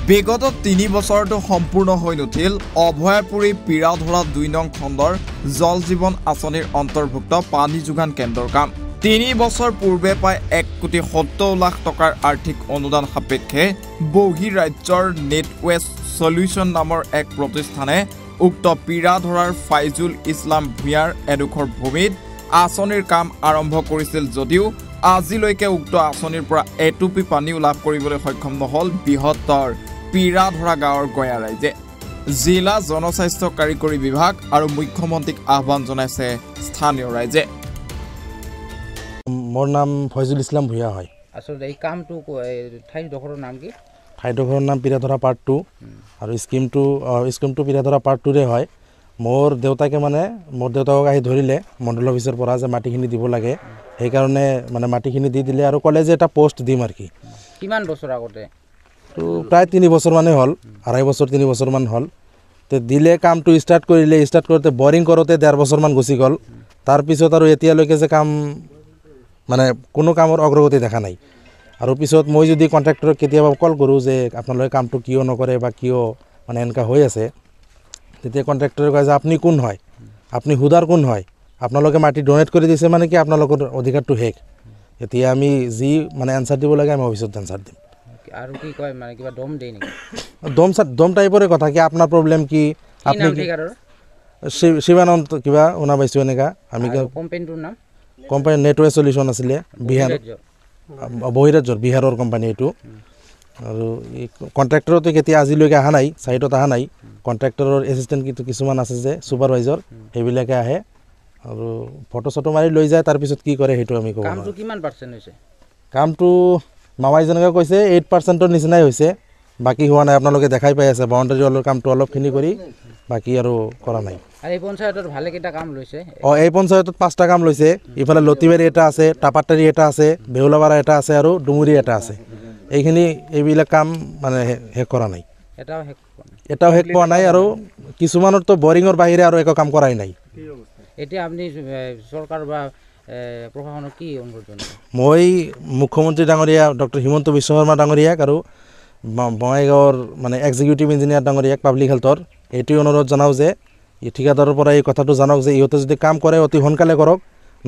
বিগত 3 বছৰটো সম্পূৰ্ণ হৈ নুঠিল অভয়াপুৰী পিৰাধৰা 2 নং খণ্ডৰ জল জীৱন আঁচনিৰ অন্তৰ্ভুক্ত পানী যোগান কেন্দ্ৰৰ কাম 3 বছৰ পূৰ্বে প্ৰায় 1,70,00,000 টকাৰ আৰ্থিক অনুদান সাপেক্ষে বহিৰাজ্যৰ নেটৱেষ্ট সলিউশন নামৰ এক প্ৰতিষ্ঠানে উক্ত পিৰাধৰাৰ ফাইজুল ইছলাম ভূঞাৰ এডোখৰ ভূমিত আঁচনিৰ কাম আৰম্ভ কৰিছিল যদিও আজিলৈকে উক্ত আঁচনিৰ পৰা এটুপি পানীও লাভ কৰিবলৈ সক্ষম নহল বৃহত্তৰ পিৰাধৰা গাঁৱৰ গয়া ৰাইজে জিলা জনস্বাস্থ্য কাৰিকৰী বিভাগ আৰু মুখ্যমন্ত্ৰীক আহ্বান জনাইছে স্থানীয় ৰাইজে। মোৰ নাম ফয়জুল ইছলাম ভূঞা হয়। আসলে এই কামটো ঠাইডোখৰৰ নাম কি? ঠাইডোখৰৰ নাম পিৰাধৰা পাৰ্ট 2 আৰু স্কিমটো পিৰাধৰা পাৰ্ট 2 ৰে হয়। মোৰ দেউতাকে মোৰ দেউতাকক আহি ধৰিলে মণ্ডল অফিচৰ পৰা যে মাটিখিনি দিব লাগে, সেইকাৰণে মাটিখিনি দি দিলে আৰু ক'লে যে এটা পোষ্ট দিম আৰু কি। কিমান বছৰ আগতে? তো প্ৰায় 3 বছৰ মানে হ'ল, 2.5 বছৰ 3 বছৰমান হ'ল। তো দিলে কামটো ষ্টাৰ্ট কৰিলে, ষ্টাৰ্ট কৰোঁতে বৰিং কৰোঁতে 1.5 বছৰমান গুচি গ'ল। তাৰপিছত আৰু এতিয়ালৈকে যে কাম কোনো কামৰ অগ্ৰগতি দেখা নাই। আৰু পিছত মই যদি কণ্ট্ৰেক্টৰক কেতিয়াবা কল কৰোঁ যে আপোনালোকে কামটো কিয় নকৰে বা কিয় এনেকুৱা হৈ আছে, তেতিয়া কণ্ট্ৰেক্টৰে কয় যে আপুনি কোন হয়, আপুনি হুদাৰ কোন হয়, আপোনালোকে মাটি ডনেট কৰি দিছে কি আপোনালোকৰ অধিকাৰটো শেষ। এতিয়া আমি যি এনচাৰ দিব লাগে আমি অফিচত এনচাৰ দিম। আৰু কি কয় কিবা দম দেই নেকি? দম টাইপৰে কথা কি আপোনাৰ প্ৰব্লেম কি, আপুনি শিৱানন্দ কিবা শুনা পাইছোঁ এনেকুৱা। আমি কোম্পানীটোৰ নাম কোম্পানী নেটৱেষ্ট সলিউশ্যন আছিলে, বহিৰাজ্যৰ বিহাৰৰ কোম্পানী এইটো। আৰু এই কণ্ট্ৰেক্টৰতো কেতিয়া আজিলৈকে অহা নাই, চাইটত অহা নাই। কণ্ট্ৰেক্টৰৰ এছিষ্টেণ্ট কিছুমান আছে যে ছুপাৰভাইজাৰ, সেইবিলাকে আহে আৰু ফটো চটো মাৰি লৈ যায়। তাৰপিছত কি কৰে সেইটো আমি ক'ব নোৱাৰোঁ। কামটো কিমান পাৰ্চেণ্ট হৈছে? কামটো মামাই যেনেকৈ কৈছে 8%ৰ নিচিনাই হৈছে, বাকী হোৱা নাই। আপোনালোকে দেখাই পাই আছে বাউণ্ডাৰী ৱালৰ কামটো অলপখিনি কৰি বাকী আৰু কৰা নাই। আৰু এই পঞ্চায়তত ভালেকেইটা কাম লৈছে। এই পঞ্চায়তত 5টা কাম লৈছে। ইফালে লতিবাৰী এটা আছে, টাপাটাৰী এটা আছে, বেহুলাপাৰা এটা আছে আৰু ডুমুৰি এটা আছে। এইবিলাক কাম শেষ কৰা নাই, এটাও শেষ পোৱা নাই। আৰু কিছুমানৰতো বৰিঙৰ বাহিৰে আৰু একো কাম কৰাই নাই। এতিয়া আপুনি চৰকাৰ বা প্ৰশাসনক কি অনুৰোধ জনাব? মই মুখ্যমন্ত্ৰী ডাঙৰীয়া ডক্টৰ হিমন্ত বিশ্ব শৰ্মা ডাঙৰীয়াক আৰু বঙাইগাঁৱৰ এক্সিকিউটিভ ইঞ্জিনিয়াৰ ডাঙৰীয়াক পাব্লিক হেল্থৰ এইটোৱে অনুৰোধ জনাওঁ যে ঠিকাদাৰৰ পৰা এই কথাটো জানক যে ইহঁতে যদি কাম কৰে অতি সোনকালে কৰক,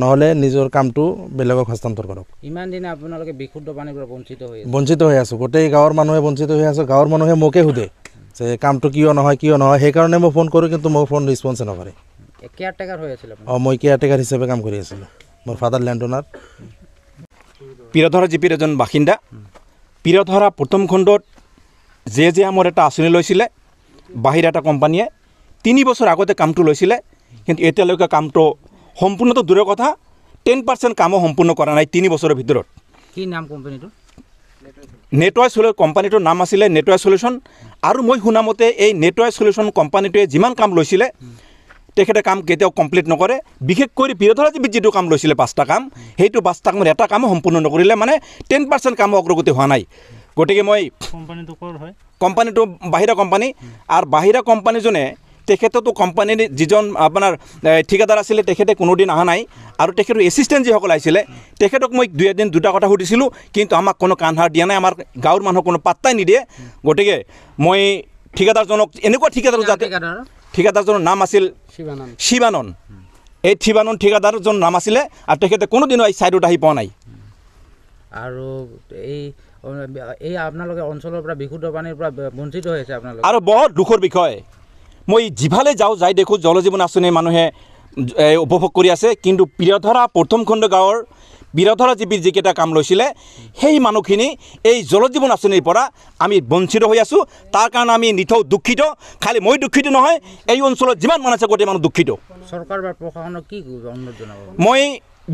নহ'লে নিজৰ কামটো বেলেগক হস্তান্তৰ কৰক। ইমান দিনে আপোনালোকে বিশুদ্ধ পানীৰ পৰা বঞ্চিত হৈ আছোঁ। গোটেই গাঁৱৰ মানুহে বঞ্চিত হৈ আছোঁ। গাঁৱৰ মানুহে মোকে সোধে যে কামটো কিয় নহয়। সেইকাৰণে মই ফোন কৰোঁ, কিন্তু মোৰ ফোন ৰেছপন্সে নকৰে। কেয়াৰটেকাৰ হৈ আছিল? মই কেয়াৰটেকাৰ হিচাপে কাম কৰি আছিলোঁ। মোৰ ফাদাৰ লেণ্ড অনাৰ। পিৰাধৰা জিপিৰ এজন বাসিন্দা। পিৰাধৰা প্ৰথম খণ্ডত মোৰ এটা আঁচনি লৈছিলে বাহিৰা এটা কোম্পানীয়ে। 3 বছৰ আগতে কামটো লৈছিলে, কিন্তু এতিয়ালৈকে কামটো সম্পূৰ্ণটো দূৰৰ কথা, 10% কামো সম্পূৰ্ণ কৰা নাই 3 বছৰৰ ভিতৰত। কি নাম কোম্পানীটো? নেটৱেষ্ট কোম্পানীটোৰ নাম আছিলে নেটৱেষ্ট সলিউশ্যন। আৰু মই শুনামতে এই নেটৱেষ্ট সলিউশ্যন কোম্পানীটোৱে যিমান কাম লৈছিলে তেখেতে কাম কেতিয়াও কমপ্লিট নকৰে। বিশেষকৈ পিৰাধৰা জিপিত যিটো কাম লৈছিলে 5টা কাম, সেইটো 5টা কামৰ এটা কামো সম্পূৰ্ণ নকৰিলে, 10% কামো অগ্ৰগতি হোৱা নাই। গতিকে মই কোম্পানীটো বাহিৰা কোম্পানী, আৰু বাহিৰা কোম্পানীজনে তেখেততো কোম্পানীৰ যিজন আপোনাৰ ঠিকাদাৰ আছিলে তেখেতে কোনোদিন অহা নাই। আৰু তেখেতৰ এছিষ্টেণ্ট যিসকল আহিছিলে তেখেতক মই 2 দিন 2টা কথা সুধিছিলোঁ, কিন্তু আমাক কোনো কাণ সাৰ দিয়া নাই। আমাৰ গাঁৱৰ মানুহক কোনো পাত্তাই নিদিয়ে। গতিকে মই ঠিকাদাৰজনক এনেকুৱা ঠিকাদাৰজনৰ নাম আছিল শিৱানন্দ। এই শিৱানন্দ ঠিকাদাৰজনৰ নাম আছিলে, আৰু তেখেতে কোনোদিনো এই ছাইডত আহি পোৱা নাই। আৰু এই আপোনালোকে অঞ্চলৰ পৰা বিশুদ্ধ পানীৰ পৰা বঞ্চিত হৈ আছে আপোনালোক। আৰু বহুত দুখৰ বিষয়, মই যিফালে যাই দেখোঁ জল জীৱন আঁচনি মানুহে উপভোগ কৰি আছে, কিন্তু পিৰাধৰা প্ৰথম খণ্ড গাঁৱৰ পিৰাধৰা জিপিৰ যিকেইটা কাম লৈছিলে সেই মানুহখিনি এই জল জীৱন আঁচনিৰ পৰা আমি বঞ্চিত হৈ আছোঁ। তাৰ কাৰণে আমি নিতৌ দুখিত। খালি মই দুখিত নহয়, এই অঞ্চলত যিমান মানুহ আছে গোটেই মানুহ দুখিত। চৰকাৰ বা প্ৰশাসনক কি অনুৰোধ জনাব? মই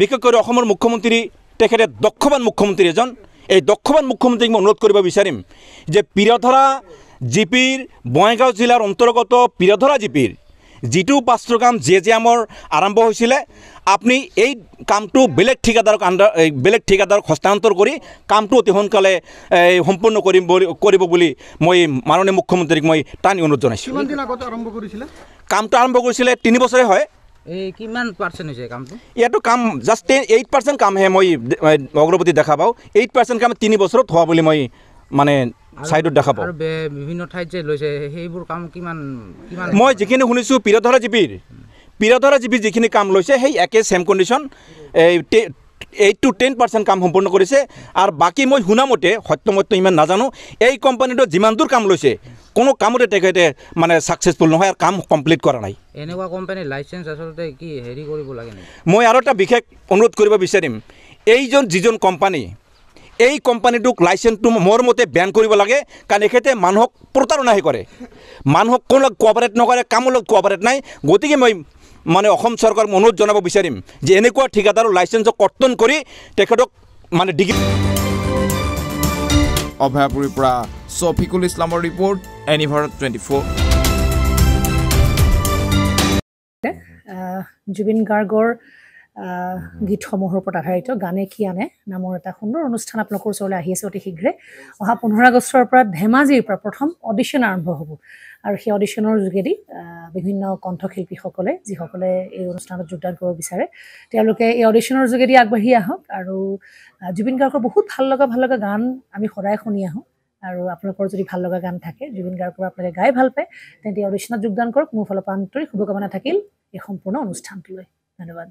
বিশেষকৈ অসমৰ মুখ্যমন্ত্ৰী, তেখেতে দক্ষবান মুখ্যমন্ত্ৰী এজন, এই দক্ষবান মুখ্যমন্ত্ৰীক মই অনুৰোধ কৰিব বিচাৰিম যে পিৰাধৰা জিপিৰ বঙাইগাঁও জিলাৰ অন্তৰ্গত পিৰাধৰা জিপিৰ যিটো 5টা কাম মোৰ আৰম্ভ হৈছিলে, আপুনি এই কামটো বেলেগ ঠিকাদাৰক হস্তান্তৰ কৰি কামটো অতি সোনকালে সম্পূৰ্ণ কৰিব বুলি মই মাননীয় মুখ্যমন্ত্ৰীক মই টানি অনুৰোধ জনাইছোঁ। কামটো আৰম্ভ কৰিছিলে 3 বছৰে হয়। কিমান পাৰ্চেণ্ট হৈছে কামটো? ইয়াতো কাম জাষ্ট 8% কামহে মই অগ্ৰগতি দেখা পাওঁ। 8% কাম 3 বছৰত হোৱা বুলি মই মানে ছাইডত দেখাব। আৰু বিভিন্ন ঠাইত যে লৈছে সেইবোৰ কাম কিমান কিমান মই যিখিনি শুনিছোঁ পিৰধৰা জিপিৰ যিখিনি কাম লৈছে সেই একে ছেম কণ্ডিশ্যন 8 to 10% কাম সম্পূৰ্ণ কৰিছে। আৰু বাকী মই শুনামতে সত্যমতে ইমান নাজানো, এই কোম্পানীটো যিমান দূৰ কাম লৈছে কোনো কামতে তেখেতে মানে ছাকচেছফুল নহয় আৰু কাম কমপ্লিট কৰা নাই। এনেকুৱা কোম্পানীৰ লাইচেঞ্চ আচলতে কি হেৰি কৰিব লাগে নেকি? মই আৰু এটা বিশেষ অনুৰোধ কৰিব বিচাৰিম, যিজন কোম্পানী এই কোম্পানীটোক লাইচেন্সটো মোৰ মতে বেন কৰিব লাগে, কাৰণ এখেতে মানুহক প্ৰতাৰণাহে কৰে, মানুহক কোনো কোঅপাৰেট নকৰে, কামৰ লগত কোঅপাৰেট নাই। গতিকে মই মানে অসম চৰকাৰক অনুৰোধ জনাব বিচাৰিম যে এনেকুৱা ঠিকাদাৰৰ লাইচেন্সক কৰ্তন কৰি তেখেতক মানে অভয়াপুৰীৰ পৰা শফিকুল ইছলামৰ ৰিপৰ্ট, এনিভাৰত 24। জুবিন গাৰ্গৰ গীতসমূহৰ ওপৰত আধাৰিত গানে কি আনে নামৰ এটা সুন্দৰ অনুষ্ঠান আপোনালোকৰ ওচৰলৈ আহি আছে অতি শীঘ্ৰে। অহা 15 আগষ্টৰ পৰা ধেমাজিৰ পৰা প্ৰথম অডিশ্যন আৰম্ভ হ'ব, আৰু সেই অডিশ্যনৰ যোগেদি বিভিন্ন কণ্ঠশিল্পীসকলে যিসকলে এই অনুষ্ঠানত যোগদান কৰিব বিচাৰে তেওঁলোকে এই অডিশ্যনৰ যোগেদি আগবাঢ়ি আহক। আৰু জুবিন গাৰ্গৰ বহুত ভাল লগা গান আমি সদায় শুনি আহোঁ, আৰু আপোনালোকৰ যদি ভাল লগা গান থাকে জুবিন গাৰ্গৰ আপোনালোকে গাই ভাল পায় তেন্তে অডিশ্যনত যোগদান কৰক। মোৰ ফালৰ পৰা আন্তৰিক শুভকামনা থাকিল এই সম্পূৰ্ণ অনুষ্ঠানটোলৈ। ধন্যবাদ।